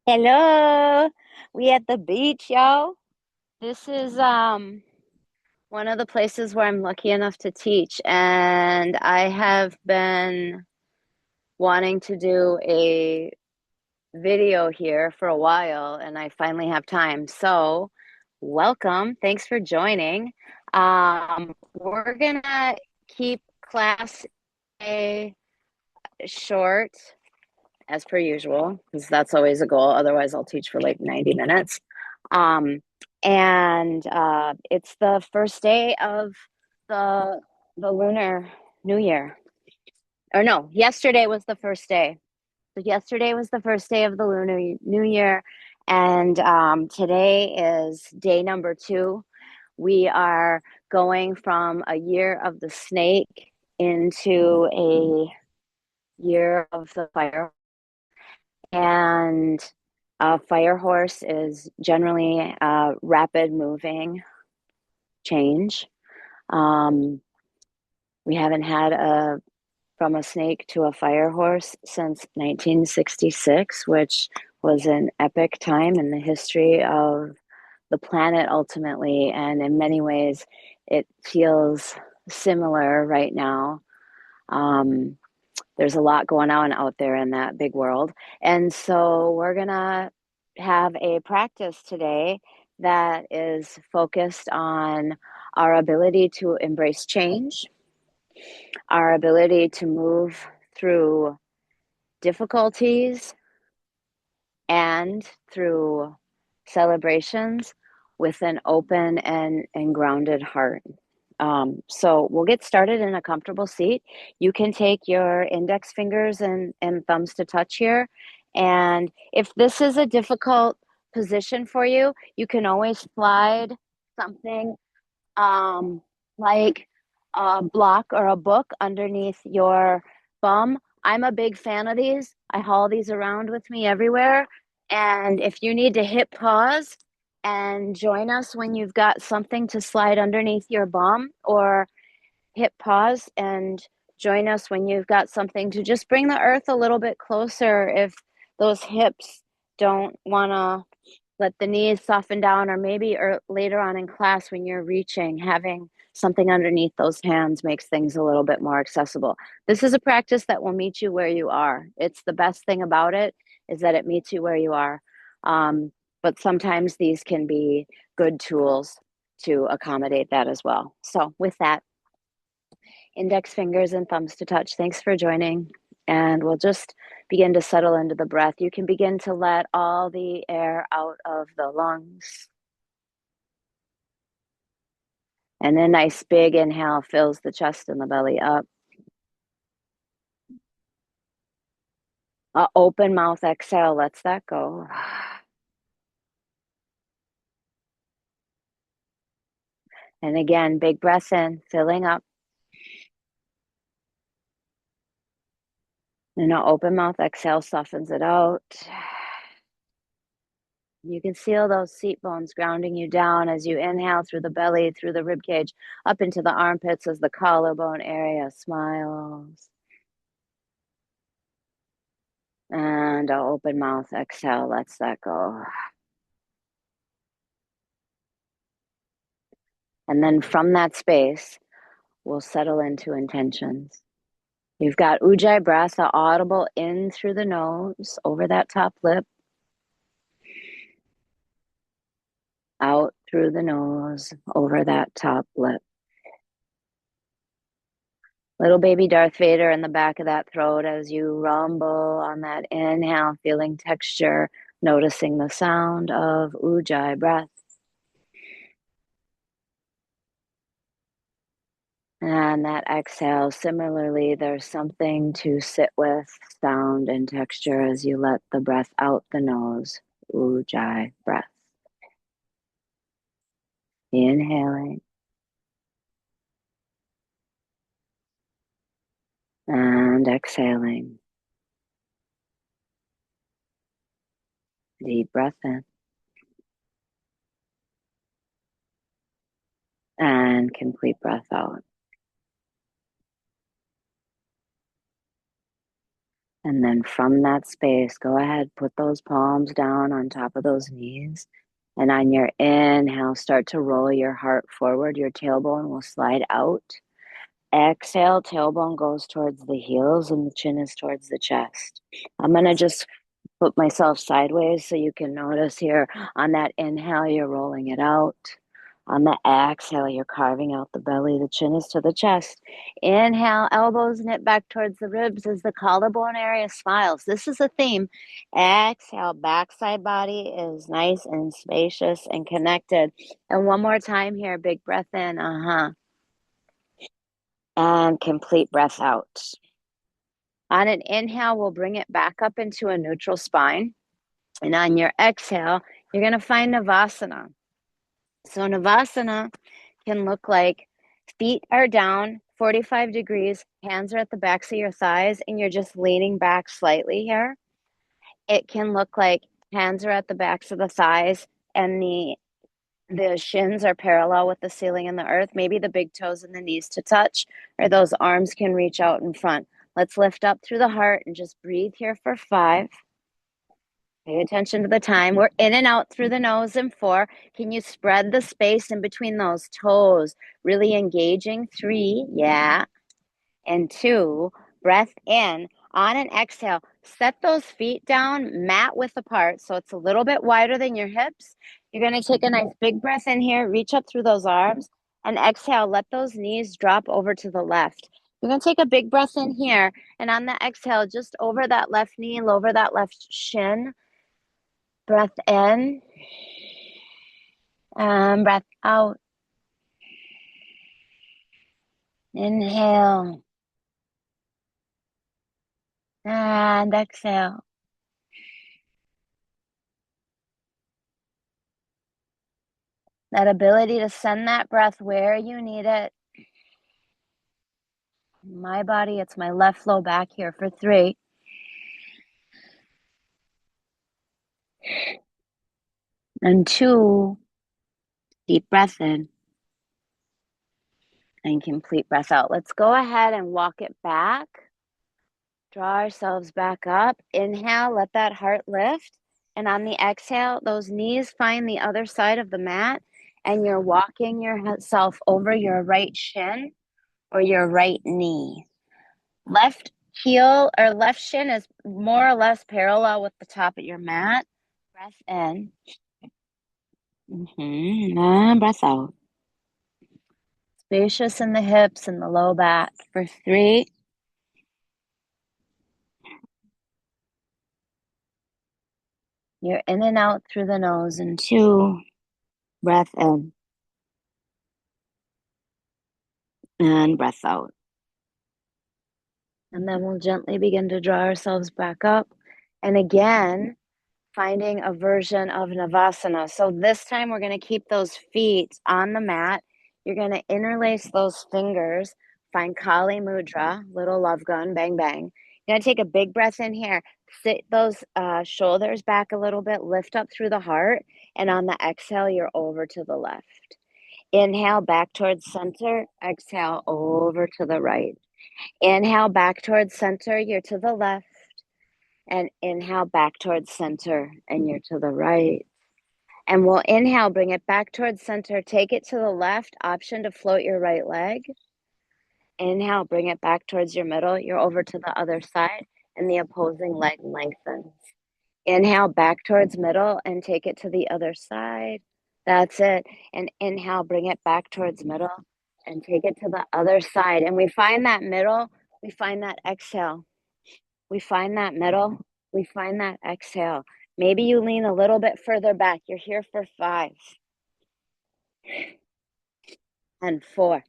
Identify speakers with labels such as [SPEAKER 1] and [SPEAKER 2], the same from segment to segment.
[SPEAKER 1] Hello. We at the beach, yo. This is one of the places where I'm lucky enough to teach, and I have been wanting to do a video here for a while, and I finally have time. So, welcome. Thanks for joining. We're gonna keep class a short as per usual, because that's always a goal. Otherwise, I'll teach for like 90 minutes. Um, and it's the first day of the the Lunar New Year. Or no, yesterday was the first day. So yesterday was the first day of the Lunar New Year, and today is day number two. We are going from a year of the snake into a year of the fire. And a fire horse is generally a rapid moving change. Um, we haven't had a from a snake to a fire horse since 1966, which was an epic time in the history of the planet ultimately. And in many ways, it feels similar right now. Um, there's a lot going on out there in that big world. And so we're going to have a practice today that is focused on our ability to embrace change, our ability to move through difficulties and through celebrations with an open and grounded heart. So we'll get started in a comfortable seat. You can take your index fingers and thumbs to touch here. And if this is a difficult position for you, you can always slide something um, like a block or a book underneath your bum. I'm a big fan of these. I haul these around with me everywhere. And if you need to hit pause and join us when you've got something to slide underneath your bum, or hit pause and join us when you've got something to just bring the earth a little bit closer if those hips don't want to let the knees soften down, or maybe later on in class when you're reaching, having something underneath those hands makes things a little bit more accessible. This is a practice that will meet you where you are. It's the best thing about it is that it meets you where you are. Um, but sometimes these can be good tools to accommodate that as well. So with that, index fingers and thumbs to touch. Thanks for joining. And we'll just begin to settle into the breath. You can begin to let all the air out of the lungs. And a nice big inhale fills the chest and the belly up. A open mouth exhale lets that go. And again, big breath in, filling up. And an open mouth exhale softens it out. You can feel those seat bones grounding you down as you inhale through the belly, through the rib cage, up into the armpits as the collarbone area smiles. And an open mouth exhale lets that go. And then from that space, we'll settle into intentions. You've got Ujjayi breath, the audible in through the nose, over that top lip, out through the nose, over that top lip. Little baby Darth Vader in the back of that throat as you rumble on that inhale, feeling texture, noticing the sound of Ujjayi breath. And that exhale, similarly, there's something to sit with, sound and texture as you let the breath out the nose. Ujjayi breath. Inhaling and exhaling. Deep breath in and complete breath out. And then from that space, go ahead, put those palms down on top of those knees. And on your inhale, start to roll your heart forward. Your tailbone will slide out. Exhale, tailbone goes towards the heels and the chin is towards the chest. I'm going to just put myself sideways so you can notice here. On that inhale, you're rolling it out. On the exhale, you're carving out the belly. The chin is to the chest. Inhale, elbows knit back towards the ribs as the collarbone area smiles. This is a theme. Exhale, backside body is nice and spacious and connected. And one more time here, big breath in. And complete breath out. On an inhale, we'll bring it back up into a neutral spine. And on your exhale, you're going to find Navasana. So Navasana can look like feet are down 45 degrees, hands are at the backs of your thighs, and you're just leaning back slightly here. It can look like hands are at the backs of the thighs and the shins are parallel with the ceiling and the earth. Maybe the big toes and the knees to touch, or those arms can reach out in front. Let's lift up through the heart and just breathe here for 5. Pay attention to the time. We're in and out through the nose in 4. Can you spread the space in between those toes? Really engaging. 3. Yeah. And 2. Breath in. On an exhale, set those feet down mat width apart so it's a little bit wider than your hips. You're going to take a nice big breath in here, reach up through those arms, and exhale, let those knees drop over to the left. You're going to take a big breath in here, and on the exhale, just over that left knee, over that left shin. Breath in, and breath out. Inhale, and exhale. That ability to send that breath where you need it. My body, it's my left low back here for 3. And 2, deep breath in. And complete breath out. Let's go ahead and walk it back. Draw ourselves back up. Inhale, let that heart lift. And on the exhale, those knees find the other side of the mat. And you're walking yourself over your right shin or your right knee. Left heel or left shin is more or less parallel with the top of your mat. Breath in. And breath out. Spacious in the hips and the low back for 3. You're in and out through the nose in 2. Breath in. And breath out. And then we'll gently begin to draw ourselves back up. And again, finding a version of Navasana. So this time we're going to keep those feet on the mat. You're going to interlace those fingers. Find Kali Mudra, little love gun, bang, bang. You're going to take a big breath in here. Sit those shoulders back a little bit. Lift up through the heart. And on the exhale, you're over to the left. Inhale back towards center. Exhale over to the right. Inhale back towards center. You're to the left. And inhale back towards center. And you're to the right. And we'll inhale, bring it back towards center. Take it to the left. Option to float your right leg. Inhale, bring it back towards your middle. You're over to the other side. And the opposing leg lengthens. Inhale back towards middle and take it to the other side. That's it. And inhale, bring it back towards middle and take it to the other side. And we find that middle, we find that exhale. We find that middle, we find that exhale. Maybe you lean a little bit further back. You're here for 5 and 4.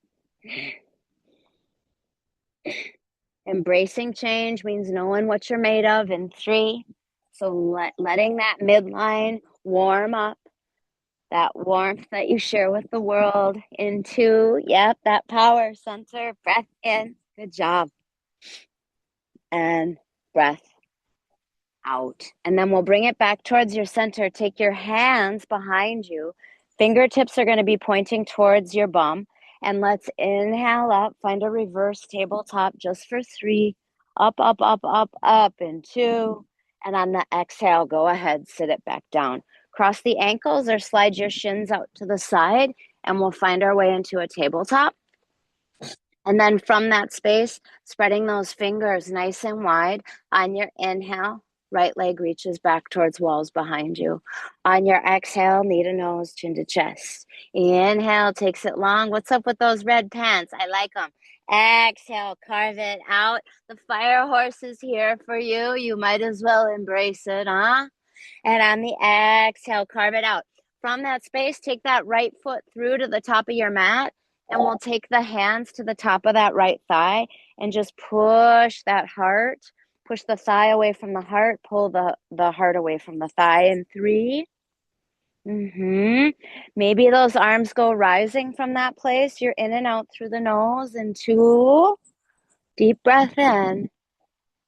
[SPEAKER 1] Embracing change means knowing what you're made of in 3. So letting that midline warm up. That warmth that you share with the world in 2. Yep, that power center. Breath in. Good job. And breath out. And then we'll bring it back towards your center. Take your hands behind you. Fingertips are going to be pointing towards your bum. And let's inhale up. Find a reverse tabletop just for 3. Up, up, up, up, up in two. And on the exhale, go ahead, sit it back down. Cross the ankles or slide your shins out to the side, and we'll find our way into a tabletop. And then from that space, spreading those fingers nice and wide. On your inhale, right leg reaches back towards walls behind you. On your exhale, knee to nose, chin to chest. Inhale, takes it long. What's up with those red pants? I like them. Exhale, carve it out. The fire horse is here for you. You might as well embrace it, huh? And on the exhale, carve it out. From that space, take that right foot through to the top of your mat, and we'll take the hands to the top of that right thigh and just push that heart. Push the thigh away from the heart, pull the heart away from the thigh in three. Maybe those arms go rising from that place. You're in and out through the nose in two. Deep breath in.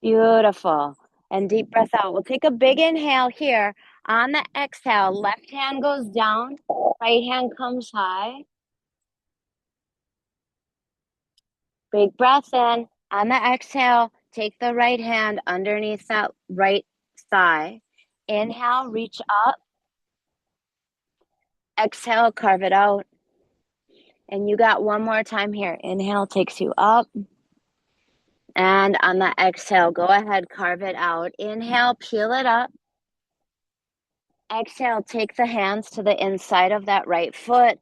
[SPEAKER 1] Beautiful. And deep breath out. We'll take a big inhale here. On the exhale, left hand goes down, right hand comes high. Big breath in. On the exhale, take the right hand underneath that right thigh. Inhale, reach up. Exhale, carve it out. And you got one more time here. Inhale takes you up. And on the exhale, go ahead, carve it out. Inhale, peel it up. Exhale, take the hands to the inside of that right foot.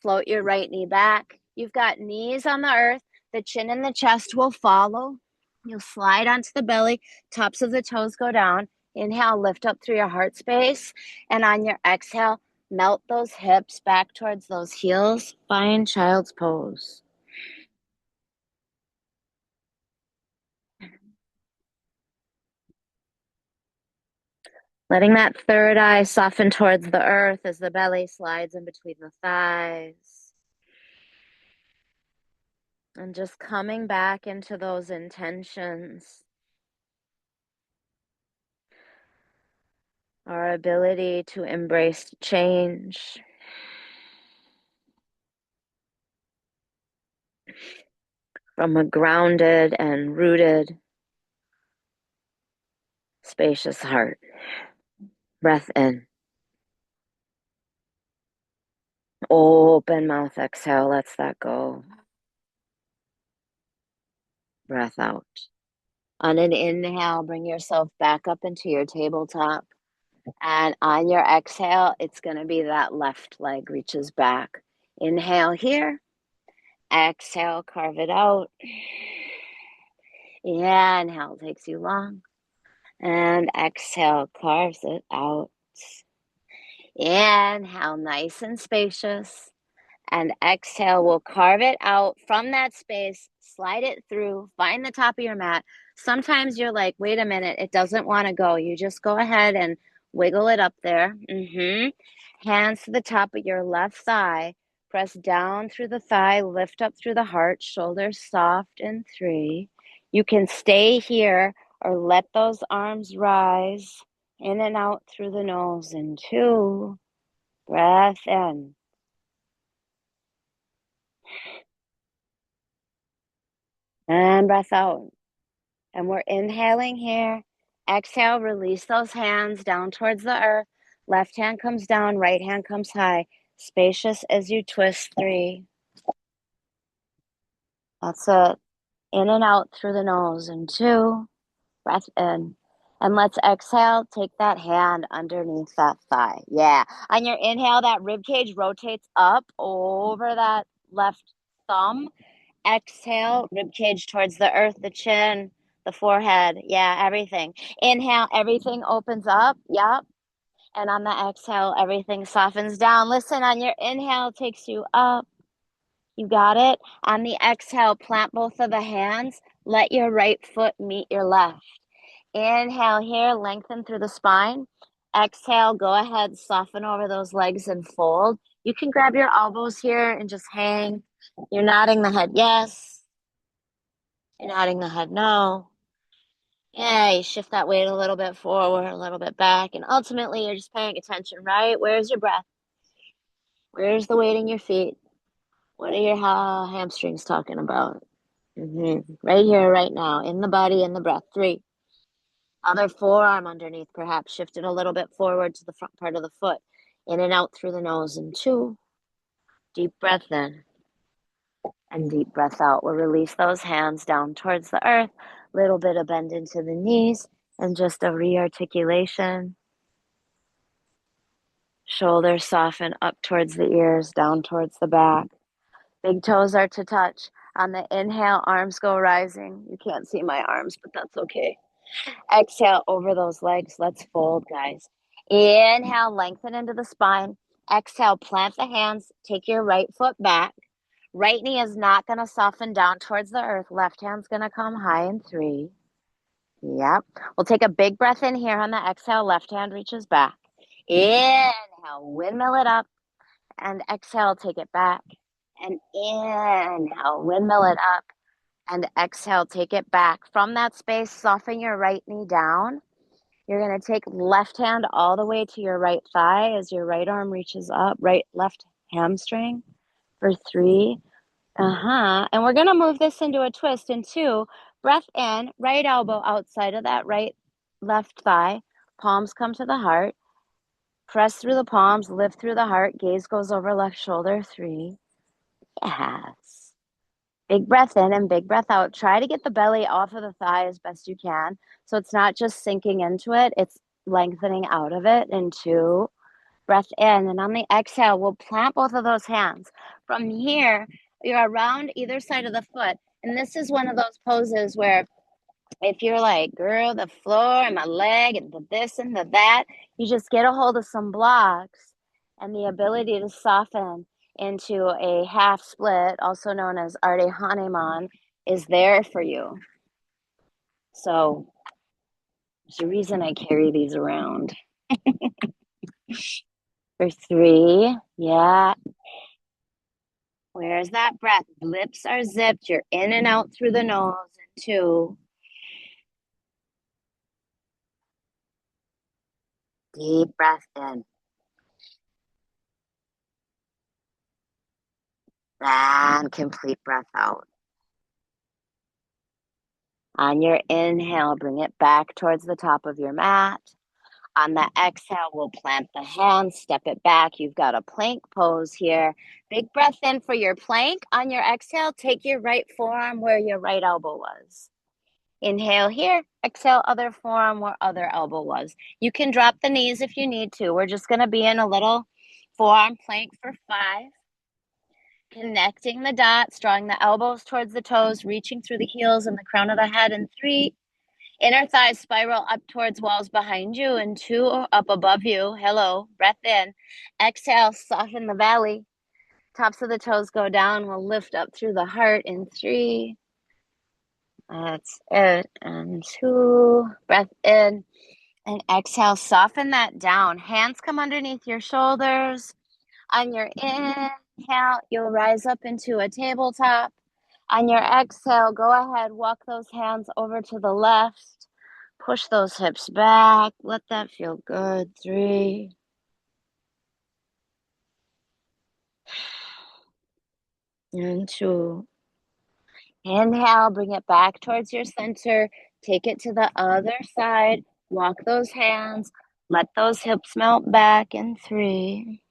[SPEAKER 1] Float your right knee back. You've got knees on the earth. The chin and the chest will follow. You'll slide onto the belly. Tops of the toes go down. Inhale, lift up through your heart space. And on your exhale, melt those hips back towards those heels. Find child's pose. Letting that third eye soften towards the earth as the belly slides in between the thighs. And just coming back into those intentions. Our ability to embrace change. From a grounded and rooted, spacious heart. Breath in. Open mouth, exhale, lets that go. Breath out. On an inhale, bring yourself back up into your tabletop. And on your exhale, it's going to be that left leg reaches back. Inhale here. Exhale, carve it out. Inhale takes you long. And exhale, carves it out. Inhale, nice and spacious. And exhale, we'll carve it out from that space, slide it through, find the top of your mat. Sometimes you're like, wait a minute, it doesn't want to go. You just go ahead and wiggle it up there. Hands to the top of your left thigh. Press down through the thigh, lift up through the heart, shoulders soft in three. You can stay here or let those arms rise in and out through the nose in two. Breath in. And breath out. And we're inhaling here. Exhale, release those hands down towards the earth. Left hand comes down, right hand comes high. Spacious as you twist three. That's it. In and out through the nose in two. Breath in. And let's exhale. Take that hand underneath that thigh. Yeah. On your inhale, that rib cage rotates up over that left thumb. Exhale, rib cage towards the earth, the chin, the forehead. Yeah, everything. Inhale, everything opens up. Yep. And on the exhale, everything softens down. Listen, on your inhale, takes you up. You got it. On the exhale, plant both of the hands. Let your right foot meet your left. Inhale here, lengthen through the spine. Exhale, go ahead, soften over those legs and fold. You can grab your elbows here and just hang. You're nodding the head yes. You're nodding the head no. Yeah, you shift that weight a little bit forward, a little bit back, and ultimately you're just paying attention, right? Where's your breath? Where's the weight in your feet? What are your hamstrings talking about? Right here, right now, in the body, in the breath. 3. Other forearm underneath, perhaps shifted a little bit forward to the front part of the foot. In and out through the nose. And 2. Deep breath in and deep breath out. We'll release those hands down towards the earth. Little bit of bend into the knees and just a re-articulation. Shoulders soften up towards the ears, down towards the back. Big toes are to touch. On the inhale, arms go rising. You can't see my arms, but that's okay. Exhale over those legs. Let's fold, guys. Inhale, lengthen into the spine. Exhale, plant the hands. Take your right foot back. Right knee is not going to soften down towards the earth. Left hand's going to come high in 3. Yep. We'll take a big breath in here on the exhale. Left hand reaches back. Inhale, windmill it up. And exhale, take it back. And inhale, windmill it up. And exhale, take it back. From that space, soften your right knee down. You're going to take left hand all the way to your right thigh as your right arm reaches up, left hamstring for 3. And we're going to move this into a twist in 2. Breath in, right elbow outside of that left thigh. Palms come to the heart. Press through the palms, lift through the heart. Gaze goes over left shoulder. 3. Yes. Big breath in and big breath out. Try to get the belly off of the thigh as best you can. So it's not just sinking into it, it's lengthening out of it. In 2. Breath in. And on the exhale, we'll plant both of those hands. From here, you're around either side of the foot. And this is one of those poses where if you're like, girl, the floor and my leg and the this and the that, you just get a hold of some blocks and the ability to soften into a half split, also known as Ardha Hanuman, is there for you. So there's a reason I carry these around. For 3, yeah. Where's that breath? Lips are zipped. You're in and out through the nose. And 2. Deep breath in. And complete breath out. On your inhale, bring it back towards the top of your mat. On the exhale, we'll plant the hands, step it back. You've got a plank pose here. Big breath in for your plank. On your exhale, take your right forearm where your right elbow was. Inhale here, exhale other forearm where other elbow was. You can drop the knees if you need to. We're just going to be in a little forearm plank for 5. Connecting the dots, drawing the elbows towards the toes, reaching through the heels and the crown of the head. In 3, inner thighs spiral up towards walls behind you. And 2, up above you. Hello, breath in. Exhale, soften the belly. Tops of the toes go down. We'll lift up through the heart in 3. That's it. And 2, breath in. And exhale, soften that down. Hands come underneath your shoulders. On your inhale, you'll rise up into a tabletop. On your exhale, go ahead, walk those hands over to the left. Push those hips back. Let that feel good. 3. And 2. Inhale, bring it back towards your center. Take it to the other side. Walk those hands. Let those hips melt back in 3.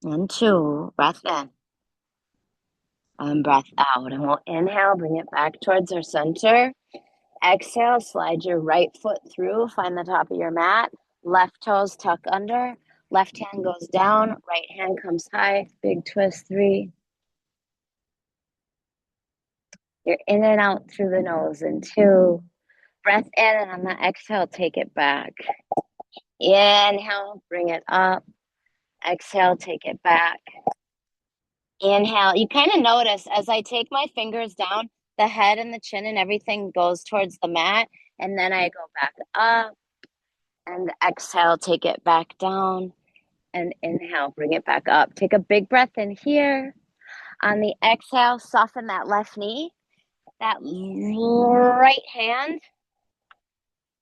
[SPEAKER 1] And 2. Breath in. And breath out. And we'll inhale, bring it back towards our center. Exhale, slide your right foot through. Find the top of your mat. Left toes tuck under. Left hand goes down. Right hand comes high. Big twist. 3. You're in and out through the nose. And 2. Breath in, and on the exhale, take it back. Inhale, bring it up. Exhale, take it back. Inhale. You kind of notice as I take my fingers down, the head and the chin and everything goes towards the mat. And then I go back up. And exhale, take it back down. And inhale, bring it back up. Take a big breath in here. On the exhale, soften that left knee. That right hand,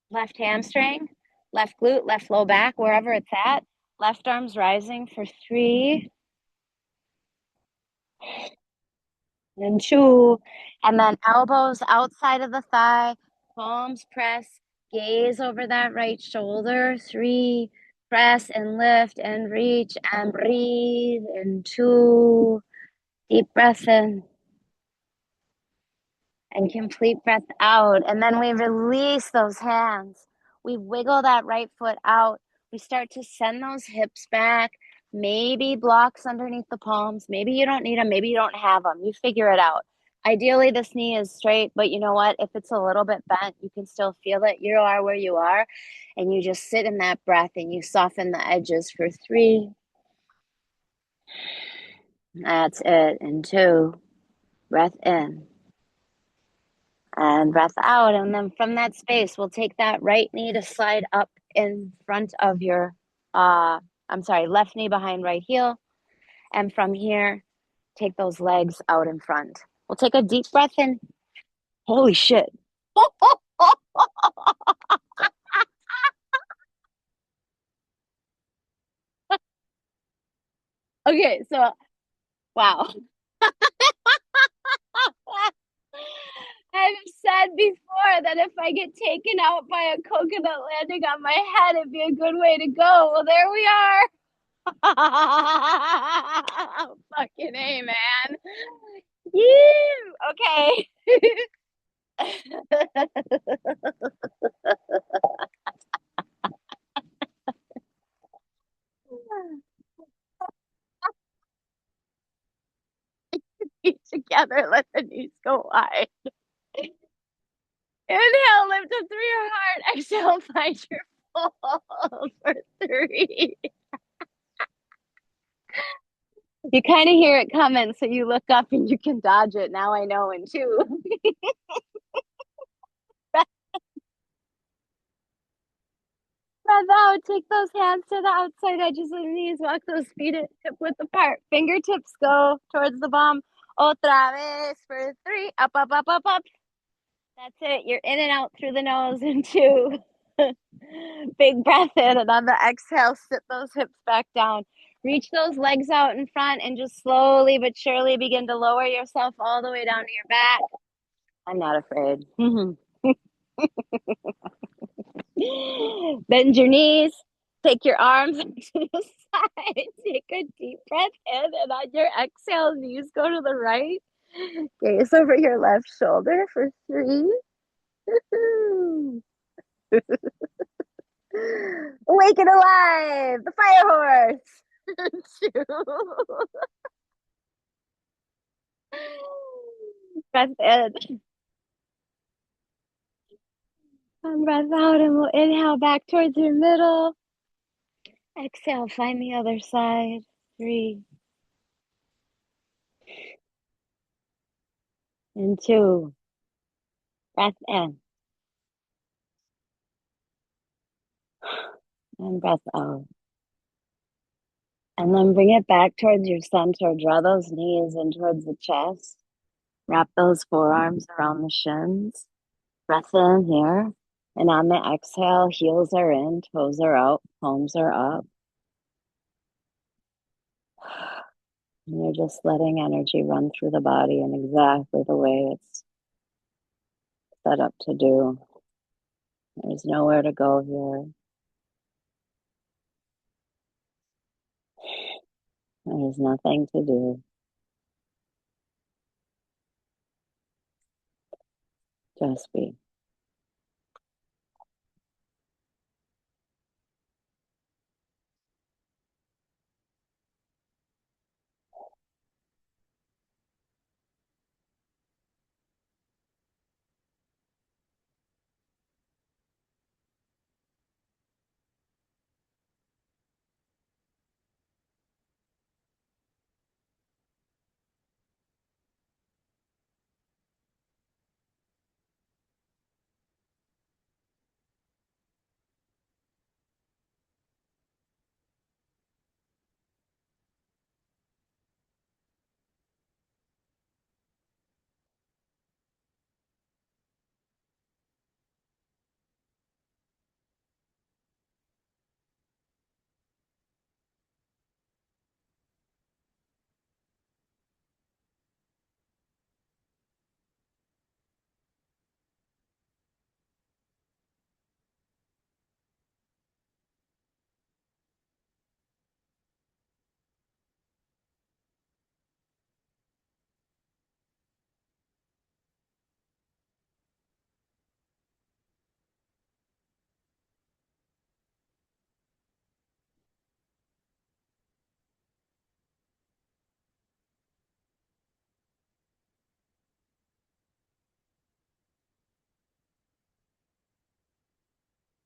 [SPEAKER 1] left hamstring, left glute, left low back, wherever it's at. Left arm's rising for 3. And two, and then elbows outside of the thigh, palms press, gaze over that right shoulder. Three, press and lift and reach and breathe. And two, deep breath in and complete breath out. And then we release those hands. We wiggle that right foot out. We start to send those hips back. Maybe blocks underneath the palms. Maybe you don't need them. Maybe you don't have them. You figure it out. Ideally, this knee is straight, but you know what? If it's a little bit bent, you can still feel it. You are where you are. And you just sit in that breath and you soften the edges for three. That's it. And two, breath in. And breath out. And then from that space, we'll take that right knee to slide up in front of your, left knee behind right heel. And from here, take those legs out in front. We'll take a deep breath in. Holy shit. Okay, so wow. I've said before that if I get taken out by a coconut landing on my head, it'd be a good way to go. Well, there we are. Fucking A, man. You okay? Feet together, let the knees go wide. Inhale, lift up through your heart. Exhale, find your fold for three. You kind of hear it coming, so you look up and you can dodge it. Now I know. In two. Breath out. Take those hands to the outside edges of the knees. Walk those feet hip width apart. Fingertips go towards the bum. Otra vez for three. Up, up, up, up, up. That's it. You're in and out through the nose in two. Big breath in, and on the exhale, sit those hips back down. Reach those legs out in front and just slowly but surely begin to lower yourself all the way down to your back. I'm not afraid. Bend your knees. Take your arms to the side. Take a deep breath in, and on your exhale, knees go to the right. Gaze over your left shoulder for three. Awake and alive, the fire horse. Two. Breath in. And breath out, and we'll inhale back towards your middle. Exhale, find the other side. Three. And two. Breath in. And breath out. And then bring it back towards your center. Draw those knees in towards the chest. Wrap those forearms around the shins. Breath in here. And on the exhale, heels are in, toes are out, palms are up. And you're just letting energy run through the body in exactly the way it's set up to do. There's nowhere to go here. There's nothing to do. Just be.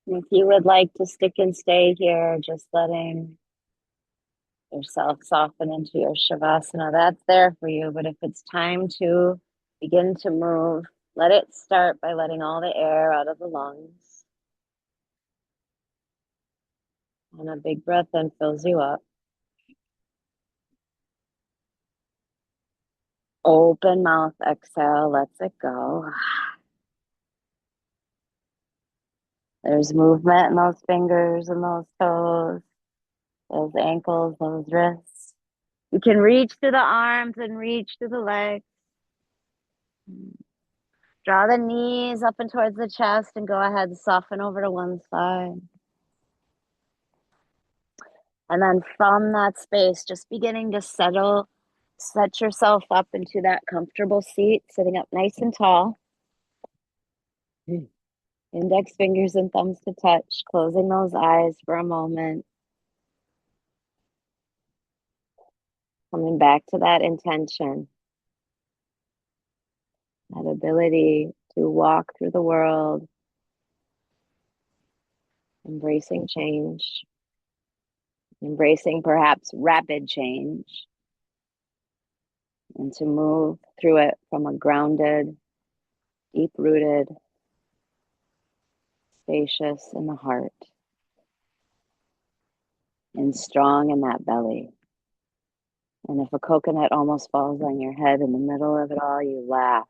[SPEAKER 1] If you would like to stick and stay here, just letting yourself soften into your Shavasana, that's there for you. But if it's time to begin to move, let it start by letting all the air out of the lungs. And a big breath in fills you up. Open mouth, exhale, lets it go. There's movement in those fingers and those toes, those ankles, those wrists. You can reach to the arms and reach to the legs. Draw the knees up and towards the chest and go ahead and soften over to one side. And then from that space, just beginning to set yourself up into that comfortable seat, sitting up nice and tall. Index fingers and thumbs to touch, closing those eyes for a moment. Coming back to that intention, that ability to walk through the world, embracing change, embracing perhaps rapid change, and to move through it from a grounded, deep-rooted, spacious in the heart, and strong in that belly. And if a coconut almost falls on your head in the middle of it all, you laugh.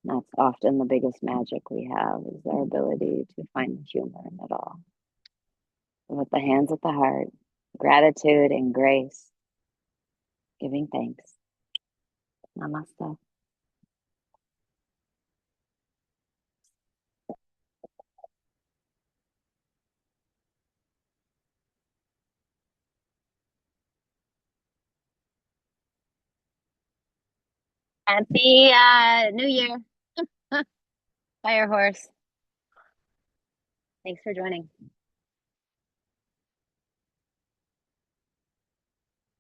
[SPEAKER 1] That's often the biggest magic we have, is our ability to find the humor in it all. With the hands at the heart, gratitude and grace, giving thanks. Namaste. Happy New Year, Fire Horse. Thanks for joining.